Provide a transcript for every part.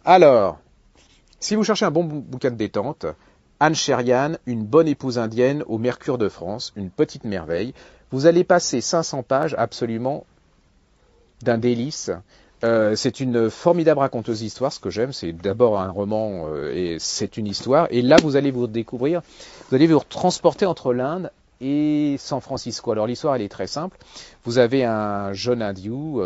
Alors, si vous cherchez un bon bouquin de détente, Anne Sherian, Une bonne épouse indienne au Mercure de France, une petite merveille. Vous allez passer 500 pages absolument d'un délice. C'est une formidable raconteuse d'histoire. Ce que j'aime, c'est d'abord un roman et c'est une histoire. Et là, vous allez vous découvrir, vous allez vous transporter entre l'Inde et San Francisco. Alors l'histoire, elle est très simple. Vous avez un jeune hindou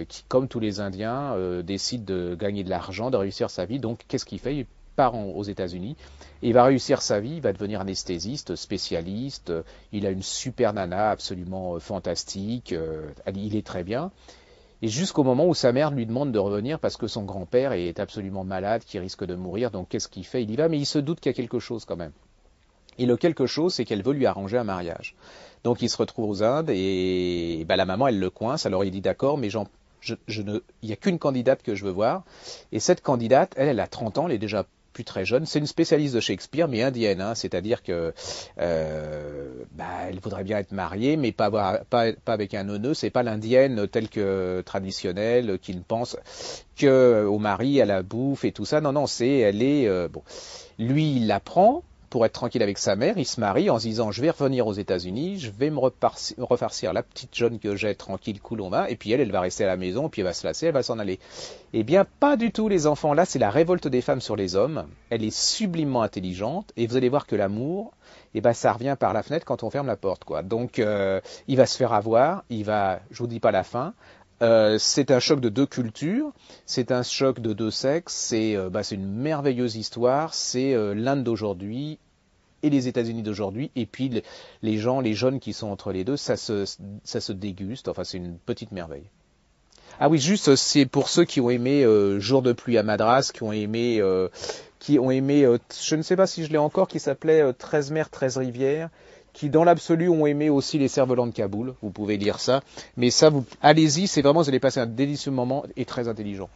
qui, comme tous les Indiens, décide de gagner de l'argent, de réussir sa vie. Donc, qu'est-ce qu'il fait? Il part aux États-Unis et il va réussir sa vie. Il va devenir anesthésiste, spécialiste. Il a une super nana absolument fantastique. Il est très bien. Et jusqu'au moment où sa mère lui demande de revenir parce que son grand-père est absolument malade, qui risque de mourir. Donc, qu'est-ce qu'il fait? Il y va, mais il se doute qu'il y a quelque chose quand même. Et le quelque chose, c'est qu'elle veut lui arranger un mariage. Donc il se retrouve aux Indes et la maman, elle le coince. Alors il dit d'accord, mais il n'y a qu'une candidate que je veux voir. Et cette candidate, elle a 30 ans, elle est déjà plus très jeune. C'est une spécialiste de Shakespeare, mais indienne. C'est-à-dire que elle voudrait bien être mariée, mais pas avec un neuneu. C'est pas l'indienne telle que traditionnelle, qui ne pense que au mari, à la bouffe et tout ça. Non, elle est bon. Lui, il l'apprend. Pour être tranquille avec sa mère, il se marie en se disant je vais revenir aux États-Unis, je vais me refarcir la petite jeune que j'ai, tranquille, cool, on va, et puis elle va rester à la maison, puis elle va se lasser, elle va s'en aller. Eh bien, pas du tout, les enfants. Là, c'est la révolte des femmes sur les hommes. Elle est sublimement intelligente, et vous allez voir que l'amour, ça revient par la fenêtre quand on ferme la porte, quoi. Donc, il va se faire avoir, je vous dis pas la fin. C'est un choc de deux cultures, c'est un choc de deux sexes, c'est une merveilleuse histoire, c'est l'Inde d'aujourd'hui et les États-Unis d'aujourd'hui, et puis les jeunes qui sont entre les deux, ça se déguste, enfin c'est une petite merveille. Ah oui, juste, c'est pour ceux qui ont aimé Jour de pluie à Madras, qui ont aimé, je ne sais pas si je l'ai encore, qui s'appelait 13 mers, 13 rivières, qui dans l'absolu ont aimé aussi Les Cerfs-volants de Kaboul, vous pouvez lire ça, mais ça, allez-y, c'est vraiment, vous allez passer un délicieux moment et très intelligent.